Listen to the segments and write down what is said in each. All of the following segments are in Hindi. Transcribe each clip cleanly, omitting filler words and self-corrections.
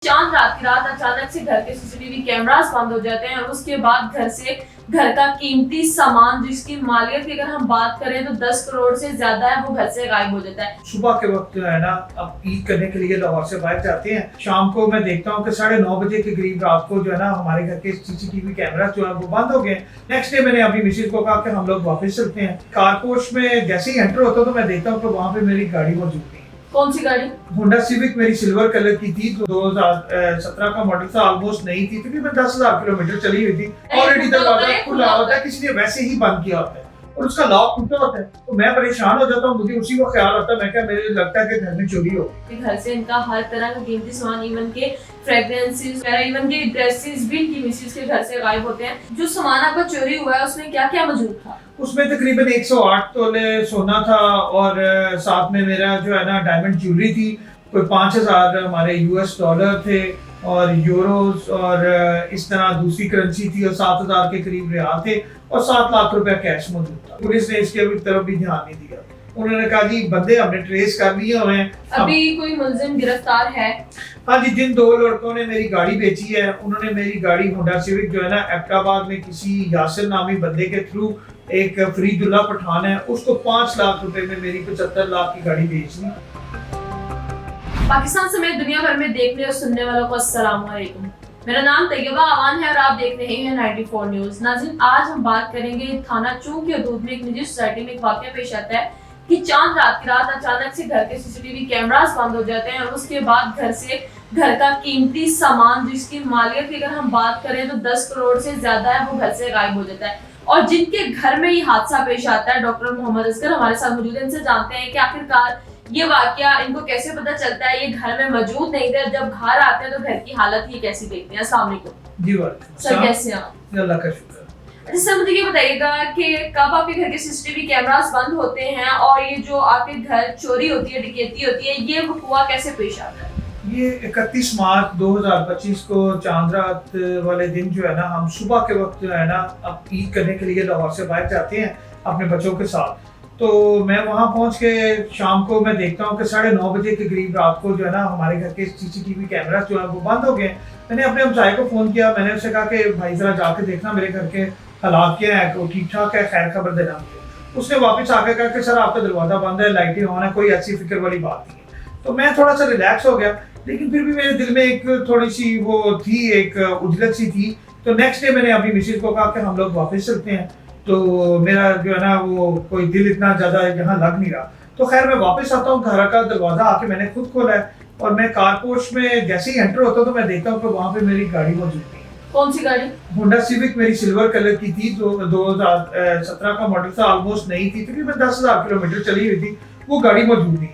चांद रात की रात अचानक से घर के सीसीटीवी कैमरास बंद हो जाते हैं और उसके बाद घर का कीमती सामान जिसकी मालियत की अगर हम बात करें तो 10 करोड़ से ज्यादा है वो घर से गायब हो जाता है। सुबह के वक्त जो है ना, अब ईद करने के लिए लाहौर से बाहर जाते हैं। शाम को मैं देखता हूँ कि 9:30 बजे के करीब रात को जो है ना हमारे घर के सीसीटीवी कैमरा जो है वो बंद हो गए। नेक्स्ट डे मैंने अपनी मिसेज को कहा कि हम लोग वापस चलते हैं। कारपोर्ट में जैसे ही एंटर होता तो मैं देखता हूँ कि वहाँ पे मेरी गाड़ी मौजूद थी। कौन सी गाड़ी? होंडा सिविक मेरी सिल्वर कलर की थी, 2017 का मॉडल था, ऑलमोस्ट नई थी, तकरीबन 10,000 किलोमीटर चली हुई थी। ऑलरेडी दरवाजा खुला होता है, किसी ने वैसे ही बंद किया होता है और उसका लॉक टूटा होता है। तो मैं परेशान हो जाता हूँ, मुझे उसी को ख्याल आता है, मैं क्या मेरे लगता है कि घर में चोरी हो। घर से इनका हर तरह का कीमती सामान, इवन के फ्रेग्रेंसेस वगैरह, इवन के ड्रेसेस भी इनकी मिसेज के घर से गायब होते हैं। जो सामान आपका चोरी हुआ है उसमें क्या क्या मौजूद था? उसमें तकरीबन 108 तोले सोना था और साथ में मेरा जो है ना डायमंड ज्वेलरी थी। कोई 5,000 हमारे यूएस डॉलर थे और यूरोस और इस तरह दूसरी करेंसी थी और 7,000 के करीब रियाल थे और 7 लाख रुपया कैश मौजूद था। पुलिस ने इसके तरफ भी ध्यान नहीं दिया। उन्होंने कहा जी बंदे हमने ट्रेस कर लिए हुए हैं। अभी कोई मुलजिम गिरफ्तार है? हाँ जी, जिन 2 लड़कों ने मेरी गाड़ी बेची है, उन्होंने मेरी गाड़ी होंडा सिविक जो है ना एबटाबाद में किसी यासिर नामी बंदे के थ्रू, एक फरीदुल्लाह पठान है, उसको 5 लाख रुपए में मेरी 75 लाख की गाड़ी बेच दी। पाकिस्तान समेत दुनिया भर में देखने और सुनने वालों को अस्सलाम वालेकुम। मेरा नाम तैयबा अवान है और आप देख रहे हैं 94 न्यूज। नाज़रीन, आज हम बात करेंगे थाना चौक की हदूद में एक निजी सोसाइटी में एक वाकया पेश आता है कि चांद रात की रात अचानक से घर के सीसीटीवी कैमरास बंद हो जाते हैं और उसके बाद घर का कीमती सामान जिसकी मालियत की अगर हम बात करें तो 10 करोड़ से ज्यादा है वो घर से गायब हो जाता है। और जिनके घर में ये हादसा पेश आता है, डॉक्टर मोहम्मद असगर हमारे साथ मौजूद है। इनसे जानते हैं कि आखिरकार ये वाकया इनको कैसे पता चलता है। ये घर में मौजूद नहीं थे, जब घर आते हैं तो घर की हालत ये कैसी देखते हैं। अस्सलाम वालेकुम। जी वालेकुम सर, कैसे हैं आप? अल्लाह का शुक्र। अच्छा, मुझे ये बताइएगा कि कब आपके घर के सीसीटीवी कैमरास बंद होते हैं और ये जो आपके घर चोरी होती है, डकैती होती है, ये हुआ कैसे पेश आता है? ये 31 मार्च 2025 को चांद रात वाले दिन जो है ना, हम सुबह के वक्त जो है ना अब ईद करने के लिए लाहौर से बाहर जाते हैं अपने बच्चों के साथ। तो मैं वहाँ पहुँच के शाम को मैं देखता हूँ कि 9:30 बजे के करीब रात को जो है ना हमारे घर के सीसीटीवी कैमरा जो है वो बंद हो गए। मैंने अपने हमसाये को फ़ोन किया, मैंने उससे कहा कि भाई ज़रा जाके देखना मेरे घर के हालात क्या है, वो ठीक ठाक है, खैर खबर देना मुझे। उसने वापस आके कहा कि सर आपका दरवाज़ा बंद है, लाइटें ऑन है, कोई ऐसी फिक्र वाली बात नहीं है। तो मैं थोड़ा सा रिलैक्स हो गया, लेकिन फिर भी मेरे दिल में एक थोड़ी सी वो थी, एक उजलत सी थी। तो नेक्स्ट डे मैंने अपनी मिसेज को कहा कि हम लोग वापस चलते हैं। तो मेरा जो है ना वो कोई दिल इतना ज़्यादा यहाँ लग नहीं रहा। तो खैर मैं वापस आता हूँ, घर का दरवाज़ा आके मैंने खुद खोला है और मैं कारपोर्ट में जैसे ही एंटर होता तो मैं देखता हूँ कि वहाँ पे मेरी गाड़ी मौजूद थी। कौन सी गाड़ी? होंडा सिविक मेरी सिल्वर कलर की थी, 2017 का मॉडल था, ऑलमोस्ट नई थी, तकरीबन 10,000 किलोमीटर चली हुई थी, वो गाड़ी मौजूद नहीं।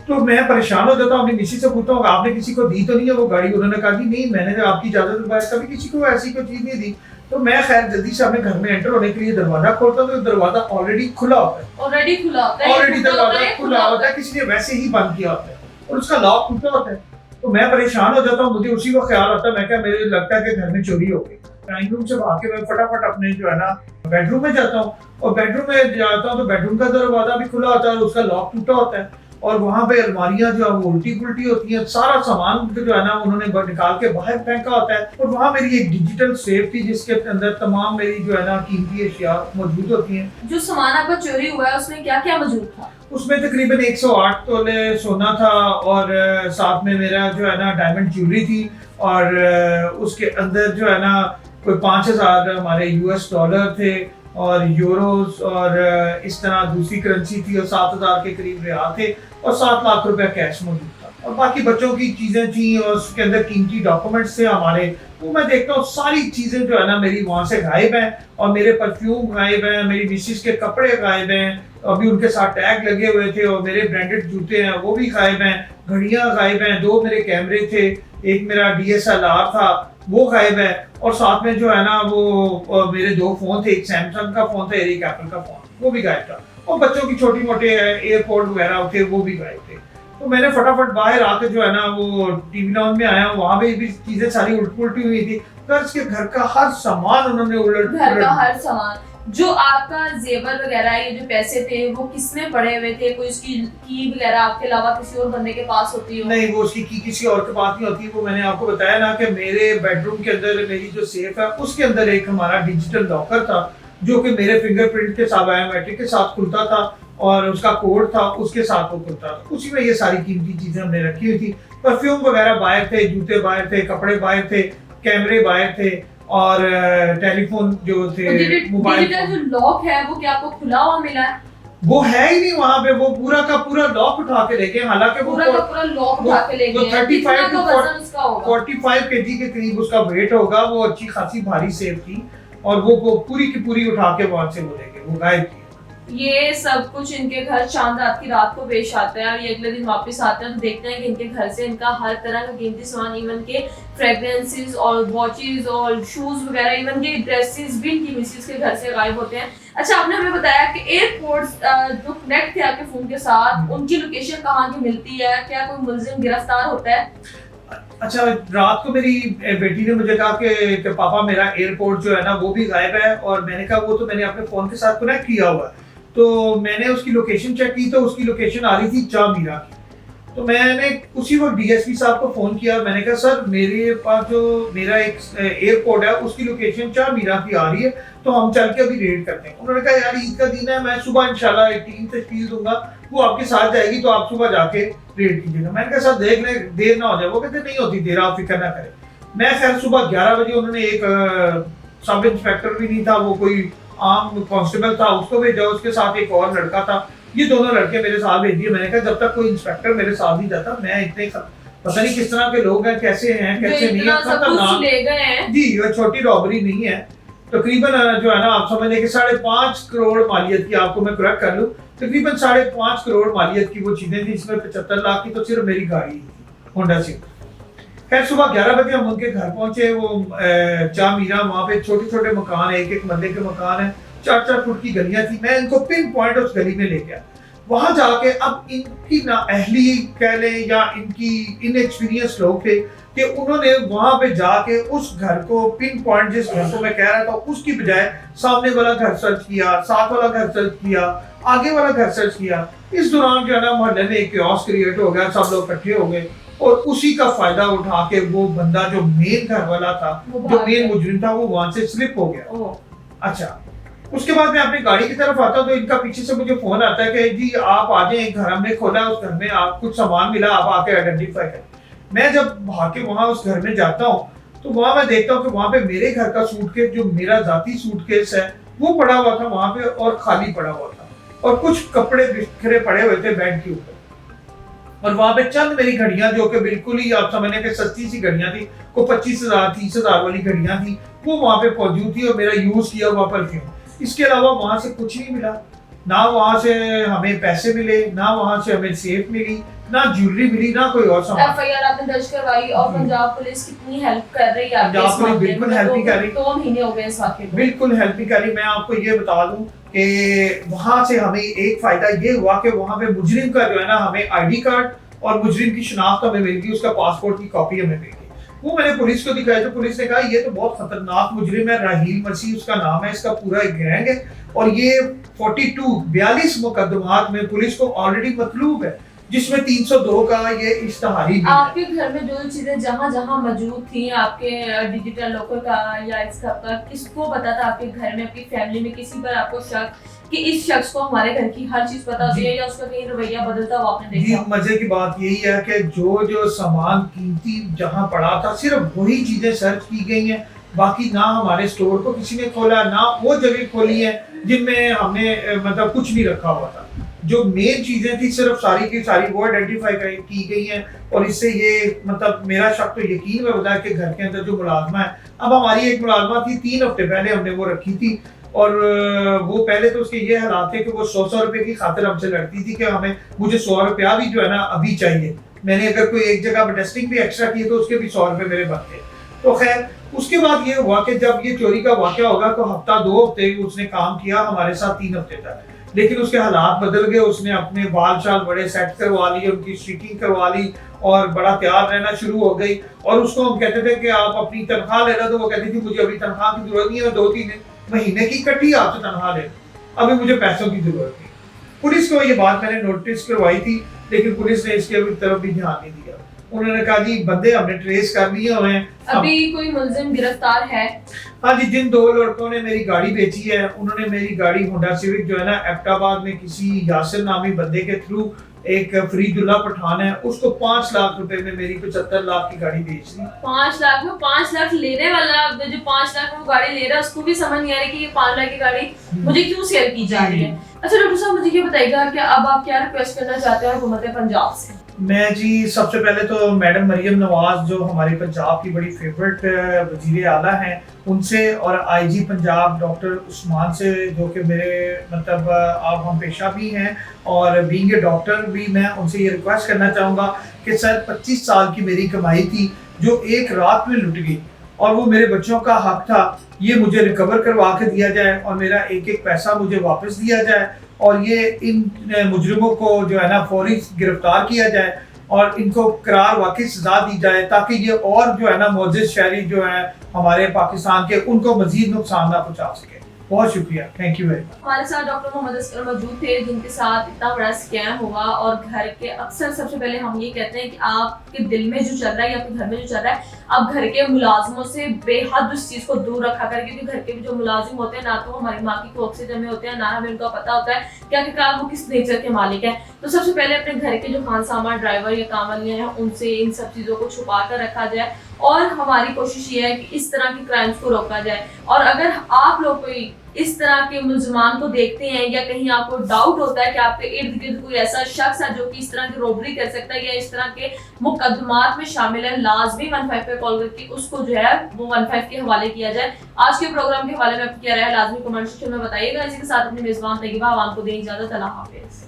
तो मैं परेशान हो जाता हूँ, अपनी मिसेज से पूछता हूँ आपने किसी को दी तो नहीं है वो गाड़ी? उन्होंने कहा कि नहीं, मैंने जब आपकी इजाजत के बाद कभी किसी को ऐसी कोई चीज नहीं दी। तो मैं खैर जल्दी से अपने घर में एंटर होने के लिए दरवाजा खोलता हूँ तो दरवाजा ऑलरेडी खुला होता है। ऑलरेडी दरवाजा खुला होता है, किसी ने वैसे ही बंद किया होता है और उसका लॉक टूटा होता है। तो मैं परेशान हो जाता हूँ, मुझे उसी को ख्याल आता है, मैं क्या मेरे लगता है कि घर में चोरी हो गई। ड्राइंग रूम से भाग के मैं फटाफट अपने जो है ना बेडरूम में जाता हूँ और बेडरूम में जाता हूँ तो बेडरूम का दरवाजा भी खुला होता है और उसका लॉक टूटा होता है और वहाँ पे अलमारियां जो है वो उल्टी पुल्टी होती हैं। सारा सामान जो है ना उन्होंने निकाल के बाहर फेंका होता है और वहाँ मेरी एक डिजिटल सेफ थी जिसके अंदर तमाम मेरी जो है ना कीमती अशिया मौजूद होती हैं। जो सामान आपका चोरी हुआ है उसमें क्या क्या मौजूद था? उसमें तकरीबन 108 तोले सोना था और साथ में मेरा जो है ना डायमंड ज्वेलरी थी और उसके अंदर जो है ना कोई 5,000 हमारे यूएस डॉलर थे और यूरोस और इस तरह दूसरी करेंसी थी और 7,000 के करीब रियाल थे और 7 लाख रुपया कैश मौजूद था और बाकी बच्चों की चीजें थी और उसके अंदर कीमती डॉक्यूमेंट्स थे हमारे। वो मैं देखता हूँ सारी चीजें जो है ना मेरी वहाँ से गायब हैं और मेरे परफ्यूम गायब हैं, मेरी मिसेस के कपड़े गायब हैं, अभी उनके साथ टैग लगे हुए थे और मेरे ब्रांडेड जूते हैं वो भी गायब हैं, घड़ियां गायब हैं, 2 मेरे कैमरे थे, एक मेरा DSLR था वो गायब है और साथ में जो है ना वो मेरे 2 फोन थे, एक सैमसंग का फोन था, एक एप्पल का फोन, वो भी गायब था और बच्चों की छोटी मोटे एयरपोर्ट वगैरह थे वो भी गायब थे। तो मैंने फटाफट बाहर आके जो है ना वो टीवी लॉन में आया, वहाँ पे भी चीजें सारी उल्टी हुई थी। कर्ज के घर का हर सामान उन्होंने घर का हर सामान जो आपका जेवर वगैरह ये जो पैसे थे वो किसमें पड़े हुए थे? कोई उसकी की वगैरह आपके अलावा किसी और बंदे के पास होती हो? नहीं, वो उसकी की किसी और के पास नहीं होती। वो मैंने आपको बताया ना कि मेरे बेडरूम के अंदर मेरी जो सेफ है उसके अंदर एक हमारा डिजिटल लॉकर था जो कि मेरे फिंगरप्रिंट के साथ बायोमेट्रिक के साथ खुलता था और उसका कोड था उसके साथ वो खुलता था। उसी में ये सारी कीमती चीजें हमने रखी हुई थी। परफ्यूम वगैरह बाहर थे, जूते बाहर थे, कपड़े बाहर थे, कैमरे बाहर थे और टेलीफोन जो थे, मोबाइल डिजिटल जो लॉक है वो क्या आपको खुला हुआ मिला है? वो है ही नहीं वहां पे। वो पूरा का पूरा लॉक उठा के लेके, हालांकि वो पूरा का पूरा लॉक उठा के ले गए। 35 का वजन उसका होगा 45 केजी के करीब उसका वेट होगा। वो अच्छी खासी भारी सेफ थी और वो पूरी की पूरी उठा के वहां से वो ले गए, वो गायब थी। ये सब कुछ इनके घर चांद रात की रात को पेश आता है और ये अगले दिन वापस आते हैं तो देखते हैं कि इनके घर से इनका हर तरह का कीमती सामान, इवन के फ्रेग्रेंसेस और वॉचेस और शूज वगैरह, इवन के ड्रेसेस भी इनकी मिसेस के घर से गायब होते हैं। अच्छा, आपने हमें बताया कि एयरपोर्ट्स जो कनेक्ट थे आपके फोन के साथ, उनकी लोकेशन कहाँ की मिलती है? क्या कोई मुलजिम गिरफ्तार होता है? अच्छा, रात को मेरी बेटी ने मुझे कहा कि पापा मेरा एयरपोर्ट जो है ना वो भी गायब है। और मैंने कहा वो तो मैंने अपने फोन के साथ कनेक्ट किया हुआ है। तो मैंने उसकी लोकेशन चेक की तो उसकी लोकेशन आ रही थी चामीरा की। तो मैंने उसी वक्त डीएसपी साहब को फोन किया। मैंने कहा सर मेरे पास जो मेरा एक एयरपोर्ट है उसकी लोकेशन चामीरा की आ रही है, तो हम चल के अभी रेड करते हैं। उन्होंने कहा यार ईद का दिन है, मैं सुबह इंशाल्लाह एक टीम तश्कील दूंगा, वो आपके साथ जाएगी तो आप सुबह जाके रेड कीजिएगा। मैंने कहा सर देख ले देर ना हो जाए। वो कहते नहीं होती देर, आप फिक्र ना करें। मैं खैर सुबह 11 बजे उन्होंने एक सब इंस्पेक्टर भी नहीं था, वो कोई आम कांस्टेबल था, उसको भेजा। उसके साथ एक और लड़का था। ये दोनों लड़के मेरे साथ भेज दिए। मैंने कहा जब तक कोई इंस्पेक्टर मेरे साथ नहीं जाता, मैं इतने पता नहीं किस तरह के लोग हैं, कैसे हैं कैसे नहीं है, ले गए हैं जी। ये छोटी रॉबरी नहीं है। तकरीबन जो है ना आप समझ लें कि 5.5 करोड़ मालियत की, आपको मैं करेक्ट कर लूं, तकरीबन 5.5 करोड़ मालियत की वो चीजें थी। इसमें 75 लाख की तो सिर्फ मेरी गाड़ी थी, होंडा सिटी। खैर सुबह 11 बजे हम उनके घर पहुंचे। वो चामीरा, वहां पे छोटे छोटे मकान है, एक एक बंदे के मकान है, 4-4 फुट की गलियां थी। मैं इनको पिन पॉइंट उस गली में ले गया। वहां जाके अब इनकी नाअहली कह लें या इनकी इनएक्सपीरियंस लोग थे कि उन्होंने वहां पे जाके उस घर को पिन पॉइंट, जिस घर को मैं कह रहा था उसकी बजाय सामने वाला घर सर्च किया, साथ वाला घर सर्च किया, आगे वाला घर सर्च किया। इस दौरान जो है ना मोहल्ले में एक क्योस क्रिएट हो गया, सब लोग इकट्ठे हो गए और उसी का फायदा उठा के वो बंदा जो मेन घर वाला था, जो मेन मुजरिम था, वो वहां से स्लिप हो गया। अच्छा, उसके बाद मैं अपनी गाड़ी की तरफ आता हूँ तो इनका पीछे से मुझे फोन आता है कि जी आप आ जाए, घर हमने खोला, उस घर में आप कुछ सामान मिला, आप आके आइडेंटिफाई करें। मैं जब भाग के वहां उस घर में जाता हूँ तो वहां मैं देखता हूँ कि वहां पे मेरे घर का सूटकेस, जो मेरा जाती सूटकेस है, वो पड़ा हुआ था वहां पे और खाली पड़ा हुआ था और कुछ कपड़े बिखरे पड़े हुए थे बेड के ऊपर। और वहां पे चंद मेरी घड़ियां जो कि बिल्कुल ही आप समझने के सस्ती सी घड़ियां थी, को 25,000 30,000 वाली घड़ियां थी, वो वहां पे मौजूद थी और मेरा यूज किया हुआ परफ्यूम। इसके अलावा वहां से कुछ नहीं मिला। ना वहां से हमें पैसे मिले, ना वहां से हमें सेफ मिली, ना ज्वेलरी मिली, ना कोई और सामान। एफआईआर आपने दर्ज करवाई और पंजाब पुलिस कितनी हेल्प कर रही है? पंजाब पुलिस बिल्कुल हेल्प ही कर रही, 2 महीने हो गए इस वाकये को, बिल्कुल हेल्प ही कर रही। मैं आपको ये बता दूं कि वहां से हमें एक फायदा ये हुआ कि वहां पे मुजरिम का जो है ना हमें आईडी कार्ड और मुजरिम की शनाख्त हमें मिल गई, उसका पासपोर्ट की कॉपी हमें मिल गई। वो मैंने पुलिस को दिखाया तो पुलिस ने कहा ये तो बहुत खतरनाक मुजरिम है, राहील मसीह उसका नाम है, इसका पूरा एक गैंग है और ये 42 मुकदमात में पुलिस को ऑलरेडी मतलूब है, जिसमें 302 का ये इश्तहारी भी है। आपके घर में जो चीजें जहां जहां मौजूद थी, आपके डिजिटल लॉकर का या इसका किसको पता था? आपके घर में, आपकी फैमिली में किसी पर आपको शक कि इस शख्स को हमारे घर की हर चीज पता होती है या उसका कहीं रवैया बदलता हुआ आपने देखा? मजे की बात यही है कि जो सामान कीमती जहां पड़ा था सिर्फ वही चीजें सर्च की गई हैं। बाकी ना हमारे स्टोर को किसी ने खोला, ना वो जगह खोली है जिनमें हमने मतलब कुछ नहीं रखा हुआ था। जो मेन चीजें थी सिर्फ सारी की सारी वो आइडेंटिफाई की गई हैं और इससे ये मतलब मेरा शक तो यकीन में बताया कि घर के अंदर जो मुलाजमा है, अब हमारी एक मुलाजमा थी 3 हफ्ते पहले हमने वो रखी थी और वो पहले तो उसके ये हालात थे कि वो 100 रुपए की खातिर हमसे लड़ती थी कि हमें मुझे 100 रुपया भी जो है ना अभी चाहिए। मैंने अगर कोई एक जगह पर टेस्टिंग भी एक्स्ट्रा की तो उसके भी 100 रुपए मेरे बनते। तो खैर उसके बाद ये हुआ कि जब ये चोरी का वाकया होगा तो हफ्ता 2 हफ्ते उसने काम किया हमारे साथ, 3 हफ्ते तक। लेकिन उसके हालात बदल गए। उसने अपने बाल शाल बड़े सेट करवा लिए, उनकी स्ट्रीकिंग करवा ली और बड़ा तैयार रहना शुरू हो गई। और उसको हम कहते थे कि आप अपनी तनख्वाह ले लो, तो वो कहती थी मुझे अभी तनख्वाह की जरूरत नहीं है, 2-3 महीने की इकट्ठी आपसे तनख्वाह ले लो, अभी मुझे पैसों की जरूरत नहीं। पुलिस को ये बात मैंने नोटिस करवाई थी, लेकिन पुलिस ने इसके तरफ भी ध्यान नहीं दिया। उन्होंने कहा जी बंदे हमने ट्रेस कर लिए हुए हैं। अभी कोई मुलजिम गिरफ्तार है? हाँ जी, जिन 2 लड़कों ने मेरी गाड़ी बेची है, उन्होंने मेरी गाड़ी होंडा सिविक जो है ना एबटाबाद में किसी यासिर नामी बंदे के थ्रू, एक फरीदुल्लाह पठान है, उसको 5 लाख रुपए में मेरी 75 लाख की गाड़ी बेच दी। 5 लाख में? 5 लाख लेने वाला जो 5 लाख में वो गाड़ी ले रहा है उसको भी समझ नहीं आ रही कि ये 5 लाख की गाड़ी मुझे क्यों सेल की जा रही है। अच्छा डॉक्टर साहब, मुझे ये बताइएगा कि अब आप क्या रिक्वेस्ट करना चाहते हैं हुकूमत पंजाब से? मैं जी सबसे पहले तो मैडम मरियम नवाज जो हमारे पंजाब की बड़ी फेवरेट वजीर आला हैं, उनसे, और आईजी पंजाब डॉक्टर उस्मान से, जो कि मेरे मतलब आप हम पेशा भी हैं और बीइंग ए डॉक्टर भी, मैं उनसे ये रिक्वेस्ट करना चाहूँगा कि सर 25 साल की मेरी कमाई थी जो एक रात में लुट गई और वो मेरे बच्चों का हक था, ये मुझे रिकवर करवा के दिया जाए और मेरा एक एक पैसा मुझे वापस दिया जाए और ये इन मुजरिमों को जो है ना फौरी गिरफ्तार किया जाए और इनको करार वाकई सजा दी जाए, ताकि ये और जो है ना मोअज़्ज़िज़ शहरी जो है हमारे पाकिस्तान के, उनको मजीद नुकसान ना पहुंचा सके। बहुत शुक्रिया, थैंक यू वेरी मच। हमारे साथ डॉक्टर मोहम्मद असगर मौजूद थे, जिनके साथ इतना बड़ा स्कैम हुआ। और घर के अक्सर सबसे पहले हम ये कहते हैं कि आपके दिल में जो चल रहा है या आपके घर में जो चल रहा है, आप घर के मुलाजिमों से बेहद उस चीज को दूर रखा करें, क्योंकि घर के जो मुलाजिम होते हैं ना तो हमारी माँ की कोख से जमे होते हैं, ना हमें उनका पता होता है क्या क्या वो किस नेचर के मालिक है। तो सबसे पहले अपने घर के जो खान सामान ड्राइवर या कामवाली हैं उनसे इन सब चीजों को छुपा कर रखा जाए और हमारी कोशिश ये है कि इस तरह की क्राइम्स को रोका जाए। और अगर आप लोग कोई इस तरह के मुलजमान को देखते हैं या कहीं आपको डाउट होता है कि आपके इर्द गिर्द कोई ऐसा शख्स है जो कि इस तरह की रॉबरी कर सकता है या इस तरह के मुकदमात में शामिल है, लाजमी 15 पे कॉल करके उसको जो है वो 15 के हवाले किया जाए। आज के प्रोग्राम के हवाले में आपको क्या राय है लाजमी कमेंट सेक्शन में बताइएगा। इसी के साथ अपनी मेजबान तैयबा आवाम को दें इजाजत। अल्लाह हाफिज।